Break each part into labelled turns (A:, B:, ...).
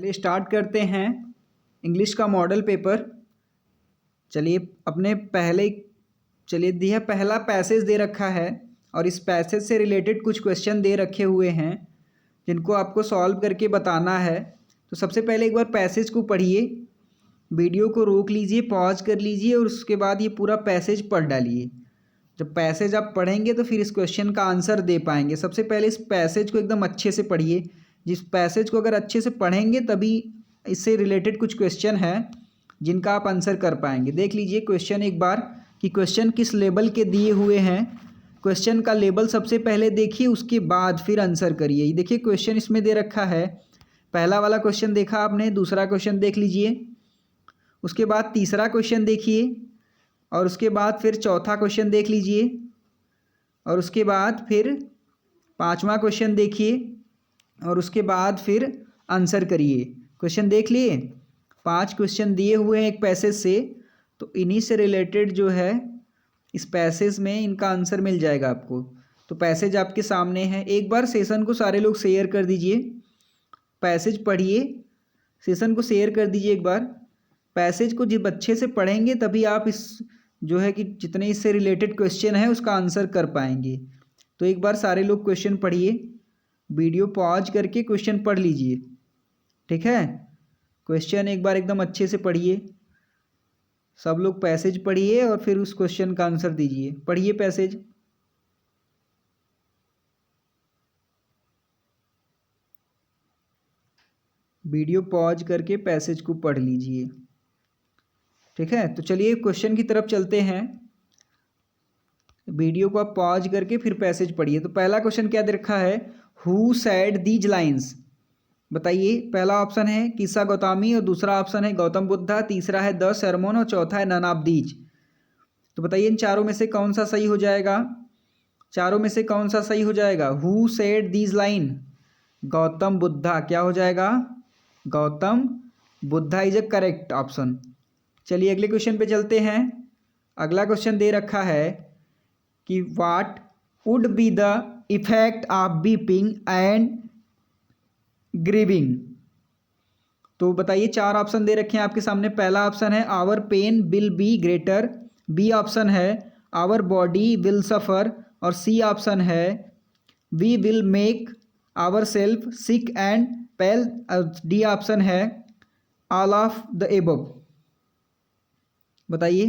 A: चलिए स्टार्ट करते हैं इंग्लिश का मॉडल पेपर। चलिए अपने पहले चलिए दिया पहला पैसेज दे रखा है और इस पैसेज से रिलेटेड कुछ क्वेश्चन दे रखे हुए हैं जिनको आपको सॉल्व करके बताना है। तो सबसे पहले एक बार पैसेज को पढ़िए, वीडियो को रोक लीजिए, पॉज कर लीजिए और उसके बाद ये पूरा पैसेज पढ़ डालिए। जब पैसेज आप पढ़ेंगे तो फिर इस क्वेश्चन का आंसर दे पाएंगे। सबसे पहले इस पैसेज को एकदम अच्छे से पढ़िए। जिस पैसेज को अगर अच्छे से पढ़ेंगे तभी इससे रिलेटेड कुछ क्वेश्चन है जिनका आप आंसर कर पाएंगे। देख लीजिए क्वेश्चन एक बार कि क्वेश्चन किस लेवल के दिए हुए हैं। क्वेश्चन का लेवल सबसे पहले देखिए, उसके बाद फिर आंसर करिए। ये देखिए क्वेश्चन इसमें दे रखा है। पहला वाला क्वेश्चन देखा आपने, दूसरा क्वेश्चन देख लीजिए, उसके बाद तीसरा क्वेश्चन देखिए और उसके बाद फिर चौथा क्वेश्चन देख लीजिए और उसके बाद फिर पांचवा क्वेश्चन देखिए और उसके बाद फिर आंसर करिए। क्वेश्चन देख लिए, 5 क्वेश्चन दिए हुए हैं एक पैसेज से, तो इन्हीं से रिलेटेड जो है इस पैसेज में इनका आंसर मिल जाएगा आपको। तो पैसेज आपके सामने है। एक बार सेशन को सारे लोग शेयर कर दीजिए, पैसेज पढ़िए, सेशन को शेयर कर दीजिए एक बार। पैसेज को जब अच्छे से पढ़ेंगे तभी आप इस जो है कि जितने इससे रिलेटेड क्वेश्चन है उसका आंसर कर पाएंगे। तो एक बार सारे लोग क्वेश्चन पढ़िए, वीडियो पॉज करके क्वेश्चन पढ़ लीजिए, ठीक है। क्वेश्चन एक बार एकदम अच्छे से पढ़िए, सब लोग पैसेज पढ़िए और फिर उस क्वेश्चन का आंसर दीजिए। पढ़िए पैसेज। वीडियो पॉज करके पैसेज को पढ़ लीजिए, ठीक है। तो चलिए क्वेश्चन की तरफ चलते हैं। वीडियो को आप पॉज करके फिर पैसेज पढ़िए। तो पहला क्वेश्चन क्या दे रखा है, हु सेड दीज लाइन्स। बताइए, पहला ऑप्शन है किस्सा गौतमी और दूसरा ऑप्शन है गौतम बुद्धा, तीसरा है द सरमन और चौथा है नन ऑफ दीज। तो बताइए इन चारों में से कौन सा सही हो जाएगा। चारों में से कौन सा सही हो जाएगा। Who said these line, Gautam Buddha. क्या हो जाएगा, Gautam Buddha is a correct option. चलिए अगले क्वेश्चन पे चलते हैं। अगला क्वेश्चन दे रखा है कि what would be the effect of weeping and grieving. तो बताइए, 4 ऑप्शन दे रखे हैं आपके सामने। पहला ऑप्शन है our pain will be greater, B option है आवर बॉडी विल सफ़र और सी ऑप्शन है we will make our self sick and pale, D option है ऑल ऑफ द एबव। बताइए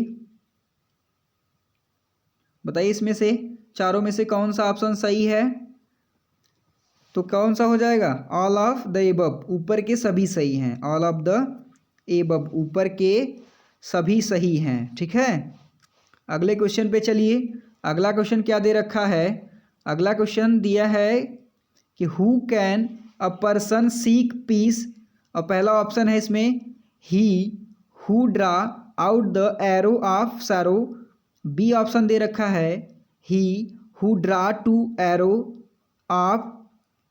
A: बताइए इसमें से चारों में से कौन सा ऑप्शन सही है। तो कौन सा हो जाएगा, ऑल ऑफ द एबव, ऊपर के सभी सही हैं। ऑल ऑफ द एबव, ऊपर के सभी सही हैं, ठीक है। अगले क्वेश्चन पे चलिए। अगला क्वेश्चन क्या दे रखा है। अगला क्वेश्चन दिया है कि who can a person seek peace, और पहला ऑप्शन है इसमें he who draw out the arrow of sorrow, B option दे रखा है he who draw to arrow of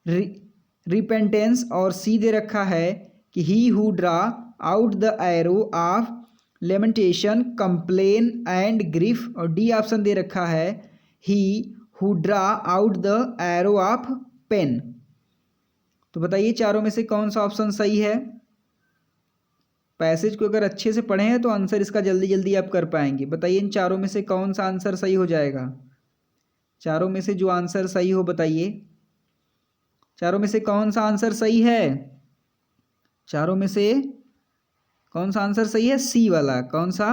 A: repentance और सी दे रखा है कि he who draw out the arrow of lamentation complain and grief, और डी ऑप्शन दे रखा है he who draw out the arrow of pain. तो बताइए चारों में से कौन सा ऑप्शन सही है। पैसेज को अगर अच्छे से पढ़े हैं तो आंसर इसका जल्दी जल्दी आप कर पाएंगे। बताइए इन चारों में से कौन सा आंसर सही हो जाएगा। चारों में से जो आंसर सही हो बताइए, चारों में से कौन सा आंसर सही है। चारों में से कौन सा आंसर सही है, सी वाला। कौन सा,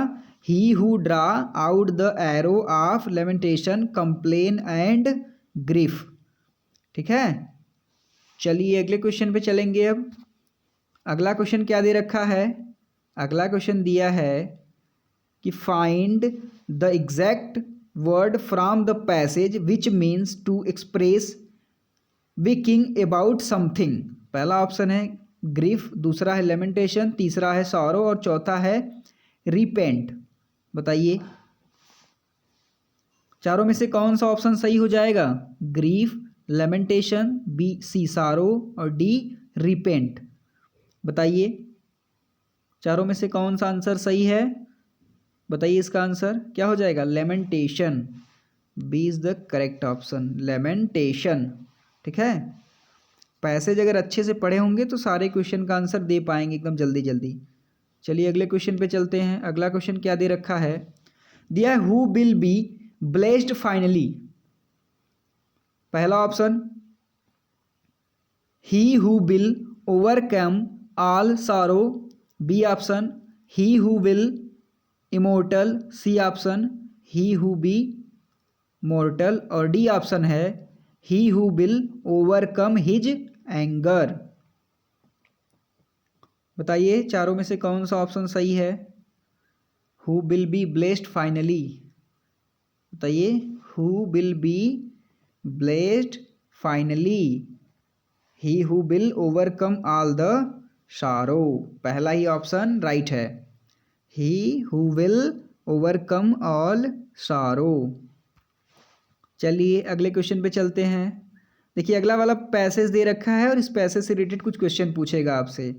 A: ही who draw out the arrow of lamentation complain and grief, ठीक है। चलिए अगले क्वेश्चन पे चलेंगे। अब अगला क्वेश्चन क्या दे रखा है। अगला क्वेश्चन दिया है कि find the exact word from the passage which means to express weeping about something. पहला ऑप्शन है ग्रीफ, दूसरा है लेमेंटेशन, तीसरा है सॉरो और चौथा है रिपेंट। बताइए चारों में से कौन सा ऑप्शन सही हो जाएगा। Grief, lamentation, B C sorrow और डी रिपेंट। बताइए चारों में से कौन सा आंसर सही है। बताइए इसका आंसर क्या हो जाएगा, lamentation. B is the correct option, lamentation, ठीक है। पैसेज अगर अच्छे से पढ़े होंगे तो सारे क्वेश्चन का आंसर दे पाएंगे एकदम जल्दी जल्दी। चलिए अगले क्वेश्चन पे चलते हैं। अगला क्वेश्चन क्या दे रखा है, दिया है who will be blessed finally. पहला option he who will overcome all sorrow, B option he who will immortal, C option he who be mortal और डी ऑप्शन है he who will overcome his anger. बताइए चारों में से कौन सा option सही है। Who will be blessed finally, बताइए who will be blessed finally, he who will overcome all the sorrow. पहला ही ऑप्शन राइट है, he who will overcome all सारो। चलिए अगले क्वेश्चन पे चलते हैं। देखिए अगला वाला पैसेज दे रखा है और इस पैसेज से रिलेटेड कुछ क्वेश्चन पूछेगा आपसे।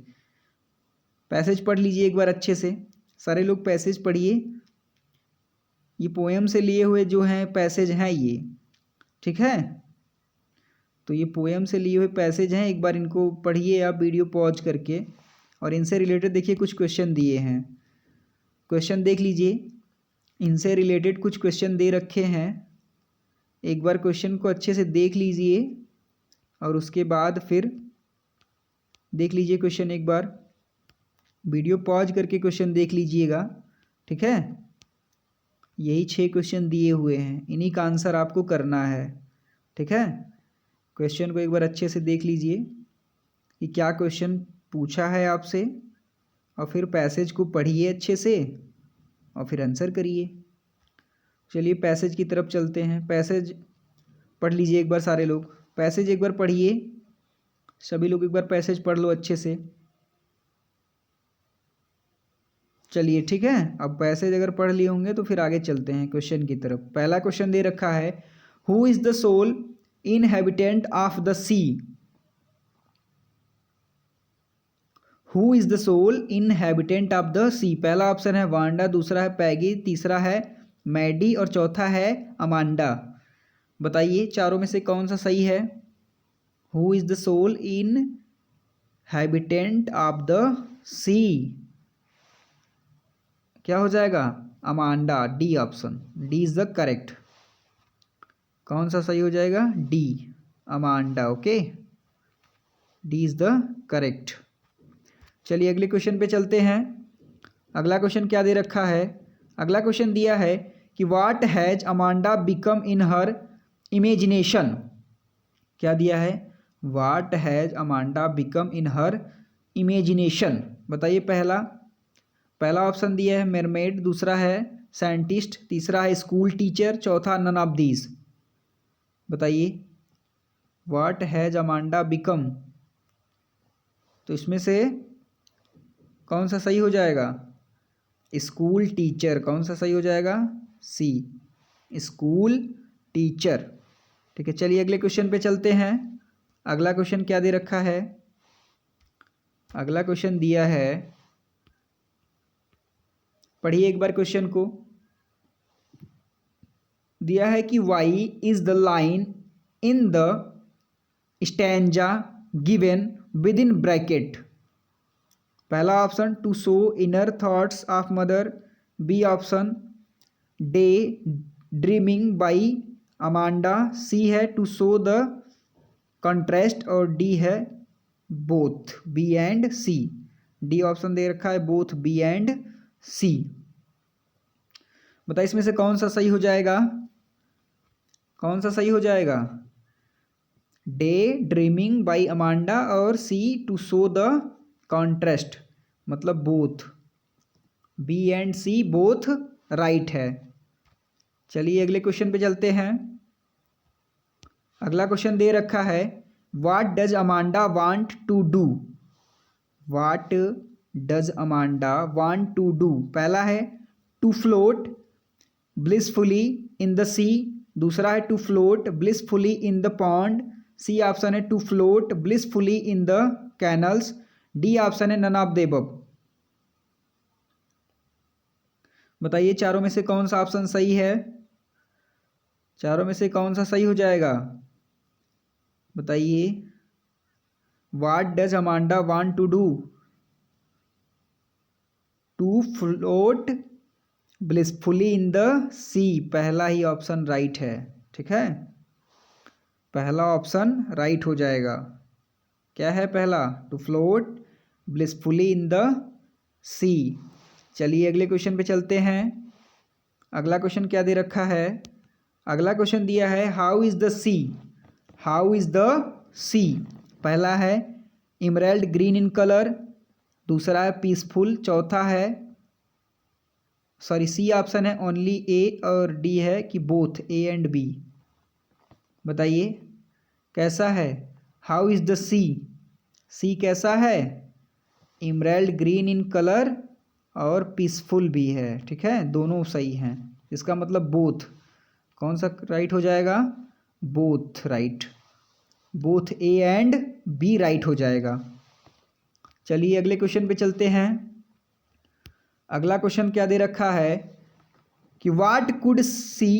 A: पैसेज पढ़ लीजिए एक बार अच्छे से, सारे लोग पैसेज पढ़िए। ये पोएम से लिए हुए जो हैं पैसेज हैं ये, ठीक है। तो ये पोएम से लिए हुए पैसेज हैं, एक बार इनको पढ़िए आप वीडियो पॉज करके, और इनसे रिलेटेड देखिए कुछ क्वेश्चन दिए हैं। क्वेश्चन देख लीजिए, इनसे रिलेटेड कुछ क्वेश्चन दे रखे हैं। एक बार क्वेश्चन को अच्छे से देख लीजिए और उसके बाद फिर देख लीजिए क्वेश्चन, एक बार वीडियो पॉज करके क्वेश्चन देख लीजिएगा, ठीक है। यही 6 क्वेश्चन दिए हुए हैं, इन्हीं का आंसर आपको करना है, ठीक है। क्वेश्चन को एक बार अच्छे से देख लीजिए कि क्या क्वेश्चन पूछा है आपसे, और फिर पैसेज को पढ़िए अच्छे से और फिर आंसर करिए। चलिए पैसेज की तरफ चलते हैं। पैसेज पढ़ लीजिए एक बार सारे लोग, पैसेज एक बार पढ़िए, सभी लोग एक बार पैसेज पढ़ लो अच्छे से। चलिए ठीक है, अब पैसेज अगर पढ़ लिए होंगे तो फिर आगे चलते हैं क्वेश्चन की तरफ। पहला क्वेश्चन दे रखा है, who is the sole inhabitant of the sea. Who is the sole inhabitant of the sea. पहला ऑप्शन है वांडा, दूसरा है पैगी, तीसरा है मैडी और चौथा है अमांडा। बताइए चारों में से कौन सा सही है। Who is the sole inhabitant of the sea, क्या हो जाएगा, Amanda, D option, D is the correct. कौन सा सही हो जाएगा, D, Amanda, okay, D is the correct. चलिए अगले क्वेश्चन पे चलते हैं। अगला क्वेश्चन क्या दे रखा है, अगला क्वेश्चन दिया है कि what has Amanda become in her imagination. क्या दिया है, what has Amanda become in her imagination. बताइए पहला ऑप्शन दिया है मेरमेड, दूसरा है साइंटिस्ट, तीसरा है स्कूल टीचर, चौथा नन ऑफ दीज। बताइए व्हाट हैज अमांडा बिकम, तो इसमें से कौन सा सही हो जाएगा, स्कूल टीचर। कौन सा सही हो जाएगा, सी, स्कूल टीचर, ठीक है। चलिए अगले क्वेश्चन पे चलते हैं। अगला क्वेश्चन क्या दे रखा है, अगला क्वेश्चन दिया है, पढ़िए एक बार क्वेश्चन को। दिया है कि why is the line in the stanza given with in bracket. पहला option to show inner thoughts of mother, B option day dreaming by Amanda, C है टू शो द कंट्रास्ट और डी है both, B and C. D option दे रखा है both B and C. बताइए इसमें से कौन सा सही हो जाएगा, कौन सा सही हो जाएगा, डे ड्रीमिंग बाई अमांडा और C to show the contrast, मतलब both, B and C both right है। चलिए अगले क्वेश्चन पे चलते हैं। अगला क्वेश्चन दे रखा है, what does Amanda want to do. What does Amanda want to do. पहला है to float blissfully in the sea, दूसरा है to float blissfully in the pond, C option है to float blissfully in the canals, D option है none of the above. बताइए चारों में से कौन सा ऑप्शन सही है, चारों में से कौन सा सही हो जाएगा, बताइए। What does Amanda want to do? To float blissfully in the sea. पहला ही ऑप्शन राइट है। ठीक है, पहला ऑप्शन राइट हो जाएगा। क्या है पहला? To float blissfully in the sea. चलिए अगले क्वेश्चन पे चलते हैं। अगला क्वेश्चन क्या दे रखा है? अगला क्वेश्चन दिया है how is the sea. How is the sea. पहला है इमराल्ड ग्रीन इन कलर, दूसरा है पीसफुल, चौथा है सी ऑप्शन है ओनली ए, और डी है कि बोथ ए एंड बी। बताइए कैसा है? हाउ इज द सी। सी कैसा है? इमराल्ड ग्रीन इन कलर और पीसफुल भी है। ठीक है, दोनों सही हैं। इसका मतलब बोथ। कौन सा राइट हो जाएगा? Both right. Both A and B right हो जाएगा। चलिए अगले क्वेश्चन पे चलते हैं। अगला क्वेश्चन क्या दे रखा है कि what could she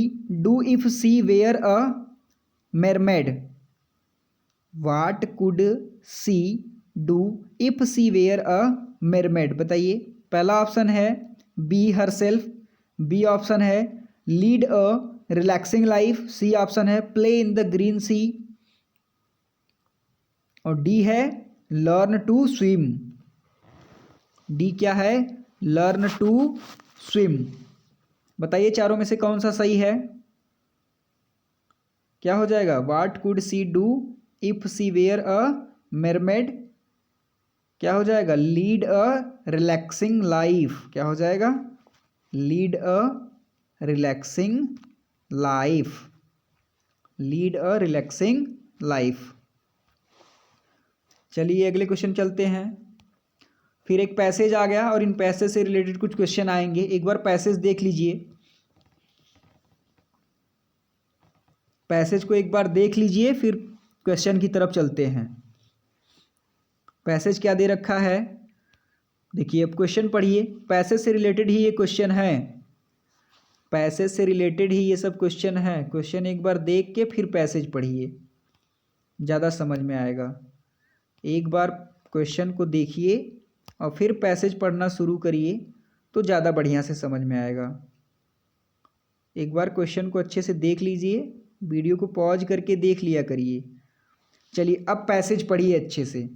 A: do if she were a mermaid? What could she do if she were a mermaid? बताइए। पहला ऑप्शन है be herself, B option है lead a relaxing life, C option है play in the green sea, और D है learn to swim. D क्या है? Learn to swim. बताइए चारों में से कौन सा सही है? क्या हो जाएगा? What could she do if she were a mermaid? क्या हो जाएगा? Lead a relaxing life. क्या हो जाएगा? Lead a relaxing life. Lead a relaxing life. चलिए अगले क्वेश्चन चलते हैं। फिर एक पैसेज आ गया और इन पैसेज से रिलेटेड कुछ क्वेश्चन आएंगे। एक बार पैसेज देख लीजिए। पैसेज को एक बार देख लीजिए, फिर क्वेश्चन की तरफ चलते हैं। पैसेज क्या दे रखा है? देखिए अब क्वेश्चन पढ़िए। पैसेज से रिलेटेड ही ये क्वेश्चन है। पैसेज से रिलेटेड ही ये सब क्वेश्चन है। क्वेश्चन एक बार देख के फिर पैसेज पढ़िए, ज़्यादा समझ में आएगा। एक बार क्वेश्चन को देखिए और फिर पैसेज पढ़ना शुरू करिए तो ज़्यादा बढ़िया से समझ में आएगा। एक बार क्वेश्चन को अच्छे से देख लीजिए, वीडियो को पॉज करके देख लिया करिए। चलिए अब पैसेज पढ़िए अच्छे से।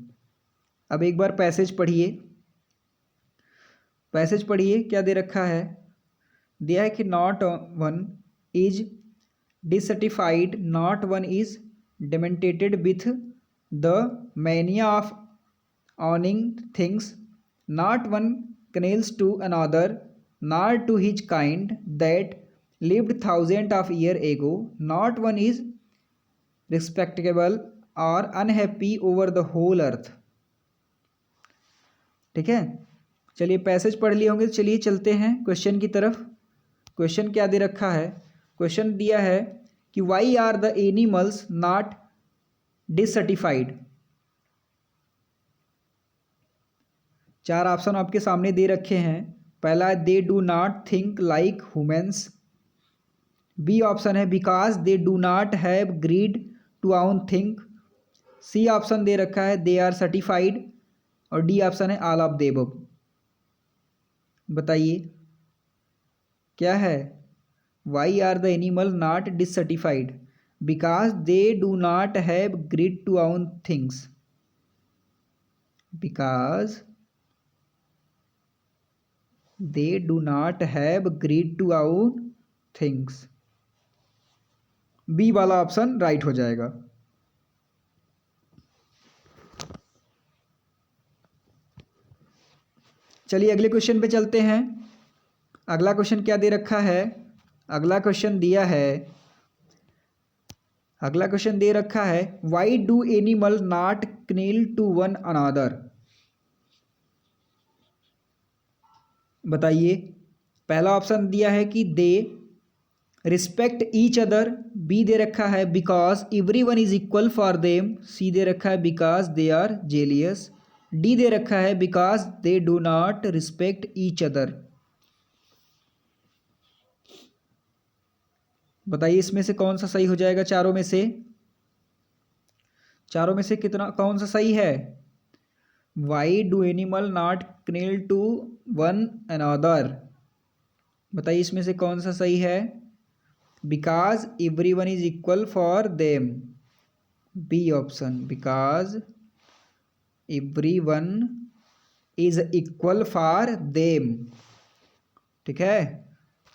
A: अब एक बार पैसेज पढ़िए। पैसेज पढ़िए क्या दे रखा है? दिया है कि not one is dissatisfied, not one is demented with the mania of owning things, not one clings to another, nor to his kind that lived thousands of years ago, not one is respectable or unhappy over the whole earth। ठीक है, चलिए passage पढ़ लिए होंगे। चलिए चलते हैं question की तरफ। क्वेश्चन क्या दे रखा है? क्वेश्चन दिया है कि why are the animals not dissatisfied. चार ऑप्शन आपके सामने दे रखे हैं। पहला है they do not think like humans, B option है because they do not have greed to own think, C option दे रखा है दे आर सर्टिफाइड, और डी ऑप्शन है ऑल ऑफ द अबव। बताइए क्या है? Why are the animal not dissatisfied? Because they do not have greed to own things, because they do not have greed to own things। B वाला option right हो जाएगा। चलिए अगले question पे चलते हैं। अगला क्वेश्चन क्या दे रखा है? अगला क्वेश्चन दिया है, अगला क्वेश्चन दे रखा है why do animal not kneel to one another. बताइए। पहला ऑप्शन दिया है कि they respect each other, B दे रखा है because every one is equal for them, C दे रखा है because they are jealous, D दे रखा है because they do not respect each other. बताइए इसमें से कौन सा सही हो जाएगा चारों में से? चारों में से कितना कौन सा सही है? Why do animal not kneel to one another? बताइए इसमें से कौन सा सही है? Because every one is equal for them. B option, because every one is equal for them. ठीक है,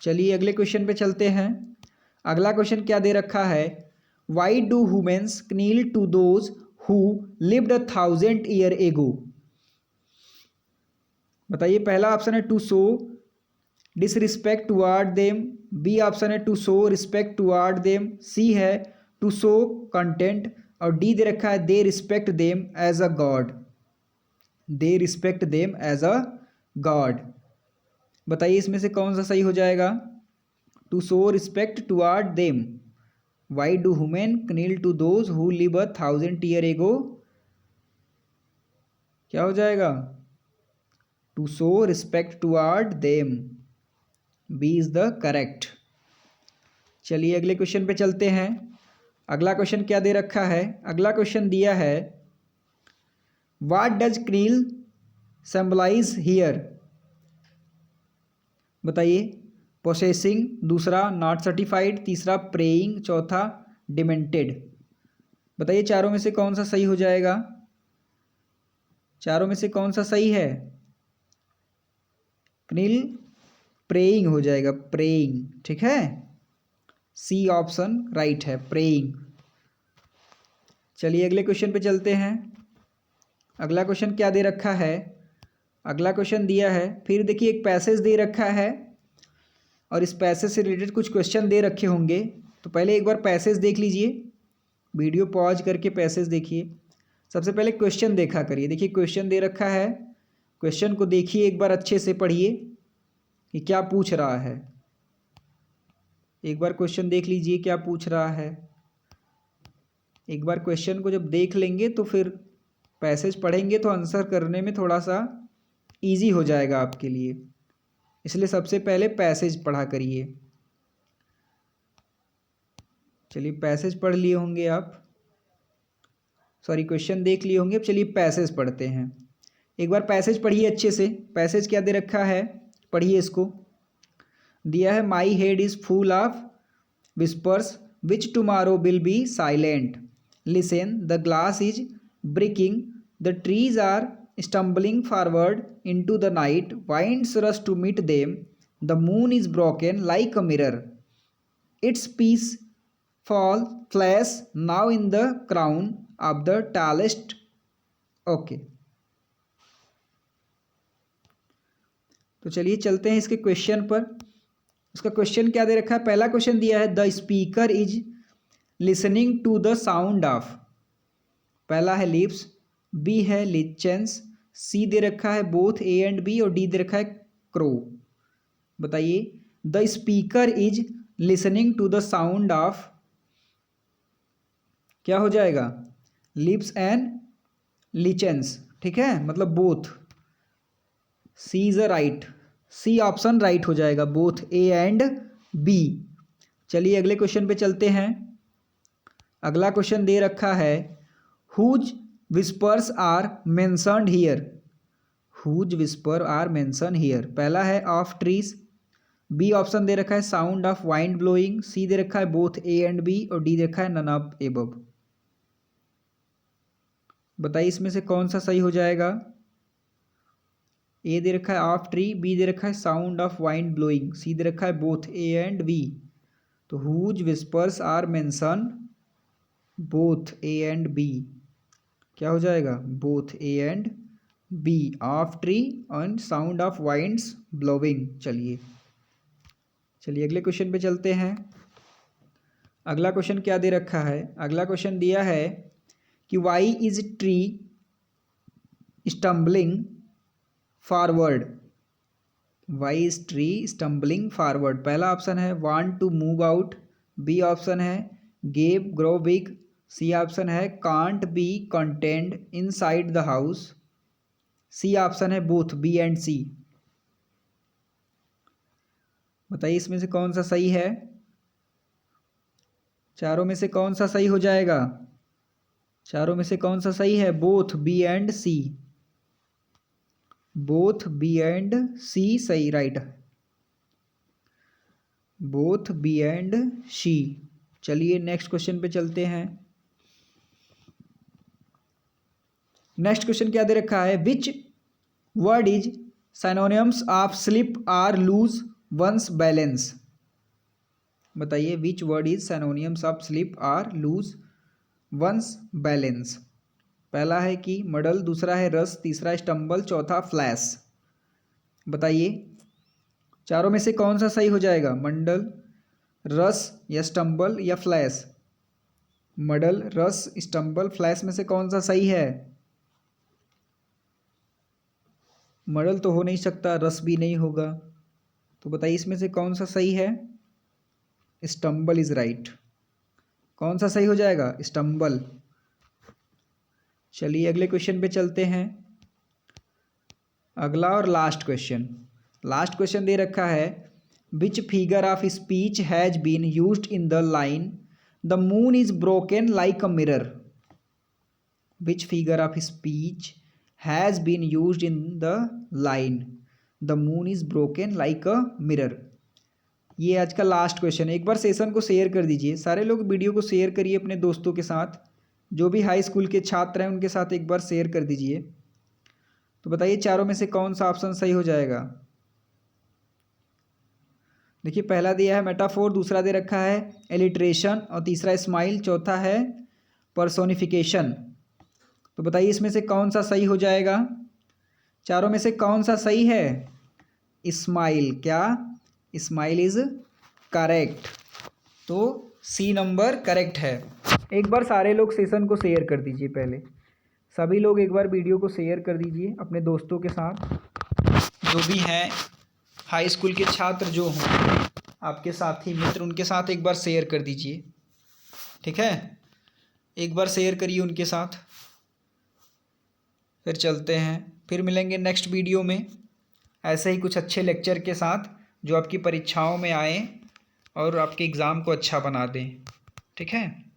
A: चलिए अगले क्वेश्चन पे चलते हैं। अगला क्वेश्चन क्या दे रखा है? Why do humans kneel to those who lived 1000 years ago? बताइए, पहला ऑप्शन है to show disrespect toward them, B option है to show respect toward them, C है टू शो कंटेंट, और डी दे रखा है they respect them as a god. They respect them as a god. बताइए इसमें से कौन सा सही हो जाएगा? To show respect toward them. Why do human क्नील to those who live 1000 years ago? क्या हो जाएगा? To show respect toward them. B is the correct. चलिए अगले क्वेश्चन पे चलते हैं। अगला क्वेश्चन क्या दे रखा है? अगला क्वेश्चन दिया है व्हाट डज क्नील सिंबलाइज हियर? बताइए, पोसेसिंग, दूसरा नॉट सर्टिफाइड, तीसरा प्रेइंग, चौथा डिमेंटेड। बताइए चारों में से कौन सा सही हो जाएगा? चारों में से कौन सा सही है? क्नील प्रेइंग हो जाएगा, प्रेइंग। ठीक है, सी ऑप्शन राइट है, प्रेइंग। चलिए अगले क्वेश्चन पे चलते हैं। अगला क्वेश्चन क्या दे रखा है? अगला क्वेश्चन दिया है, फिर देखिए एक पैसेज दे रखा है और इस पैसेज से रिलेटेड कुछ क्वेश्चन दे रखे होंगे। तो पहले एक बार पैसेज देख लीजिए, वीडियो पॉज करके पैसेज देखिए। सबसे पहले क्वेश्चन देखा करिए। देखिए क्वेश्चन दे रखा है, क्वेश्चन को देखिए एक बार अच्छे से पढ़िए कि क्या पूछ रहा है। एक बार क्वेश्चन देख लीजिए क्या पूछ रहा है। एक बार क्वेश्चन को जब देख लेंगे तो फिर पैसेज पढ़ेंगे तो आंसर करने में थोड़ा सा इजी हो जाएगा आपके लिए, इसलिए सबसे पहले पैसेज पढ़ा करिए। चलिए पैसेज पढ़ लिए होंगे आप, सॉरी क्वेश्चन देख लिए होंगे। अब चलिए पैसेज पढ़ते हैं। एक बार पैसेज पढ़िए अच्छे से। पैसेज क्या दे रखा है, पढ़िए इसको। दिया है my head is full of whispers which tomorrow will be silent, listen the glass is breaking, the trees are stumbling forward into the night, winds rush to meet them, the moon is broken like a mirror, its piece fall flash now in the crown of the tallest. Okay, तो चलिए चलते हैं इसके question पर। उसका question क्या दे रखा है? पहला क्वेश्चन दिया है the speaker is listening to the sound of. पहला है लिप्स, बी है लिचेंस, सी दे रखा है बोथ ए एंड बी, और डी दे रखा है क्रो। बताइए, the speaker is listening to the sound of, क्या हो जाएगा? Lips and lichens. ठीक है, मतलब both. C is a right, C option right हो जाएगा, बोथ ए एंड बी। चलिए अगले क्वेश्चन पे चलते हैं। अगला क्वेश्चन दे रखा है whose whispers are mentioned here. Whose whisper are mention here. पहला है ऑफ ट्रीज, बी ऑप्शन दे रखा है sound of wind blowing, C दे रखा है बोथ ए एंड बी, और डी दे रखा है नन ऑफ एबव। बताइए इसमें से कौन सा सही हो जाएगा? ए दे रखा है ऑफ ट्री, बी दे रखा है sound of wind blowing, C दे रखा है बोथ ए एंड बी। तो whose whispers are mention both A and B, क्या हो जाएगा? Both A and B, of tree and sound of winds blowing. चलिए अगले क्वेश्चन पे चलते हैं। अगला क्वेश्चन क्या दे रखा है? अगला क्वेश्चन दिया है कि why is tree stumbling forward. Why is tree stumbling forward. पहला ऑप्शन है want to move out, B option है gave grow big, C option है can't be contained inside the house, C option है both, B and C. बताइए इसमें से कौन सा सही है? चारों में से कौन सा सही हो जाएगा? चारों में से कौन सा सही है? Both B and C, both B and C सही, right, both B and C. चलिए नेक्स्ट क्वेश्चन पे चलते हैं। नेक्स्ट क्वेश्चन क्या दे रखा है? Which word is synonyms of slip or lose one's balance. बताइए which word is synonyms of slip or lose one's balance. पहला है कि मडल, दूसरा है रस, तीसरा स्टम्बल, चौथा फ्लैश। बताइए चारों में से कौन सा सही हो जाएगा? मंडल, रस या स्टम्बल या फ्लैश? मडल, रस, स्टम्बल, फ्लैश में से कौन सा सही है? मडल तो हो नहीं सकता, रस भी नहीं होगा, तो बताइए इसमें से कौन सा सही है? Stumble is right. कौन सा सही हो जाएगा? स्टम्बल। चलिए अगले क्वेश्चन पे चलते हैं। अगला और लास्ट क्वेश्चन। लास्ट क्वेश्चन दे रखा है which figure of speech has been used in the line the moon is broken like a mirror. Which figure of speech has been used in the line the moon is broken like a mirror. ये आज का last question है। एक बार session को share कर दीजिए, सारे लोग वीडियो को शेयर करिए अपने दोस्तों के साथ, जो भी हाई स्कूल के छात्र हैं उनके साथ एक बार शेयर कर दीजिए। तो बताइए चारों में से कौन सा ऑप्शन सही हो जाएगा? देखिए पहला दिया है मेटाफोर, दूसरा दे रखा है एलिट्रेशन और तीसरा स्माइल, चौथा है पर्सोनिफिकेशन। तो बताइए इसमें से कौन सा सही हो जाएगा? चारों में से कौन सा सही है? स्माइल। क्या? Smile is correct. तो सी नंबर करेक्ट है। एक बार सारे लोग सेशन को शेयर कर दीजिए, पहले सभी लोग एक बार वीडियो को शेयर कर दीजिए अपने दोस्तों के साथ, जो भी हैं हाई स्कूल के छात्र जो हों आपके साथी मित्र, उनके साथ एक बार शेयर कर दीजिए, ठीक है? एक बार शेयर करिए उनके साथ। फिर चलते हैं, फिर मिलेंगे नेक्स्ट वीडियो में ऐसे ही कुछ अच्छे लेक्चर के साथ जो आपकी परीक्षाओं में आए और आपके एग्ज़ाम को अच्छा बना दें, ठीक है?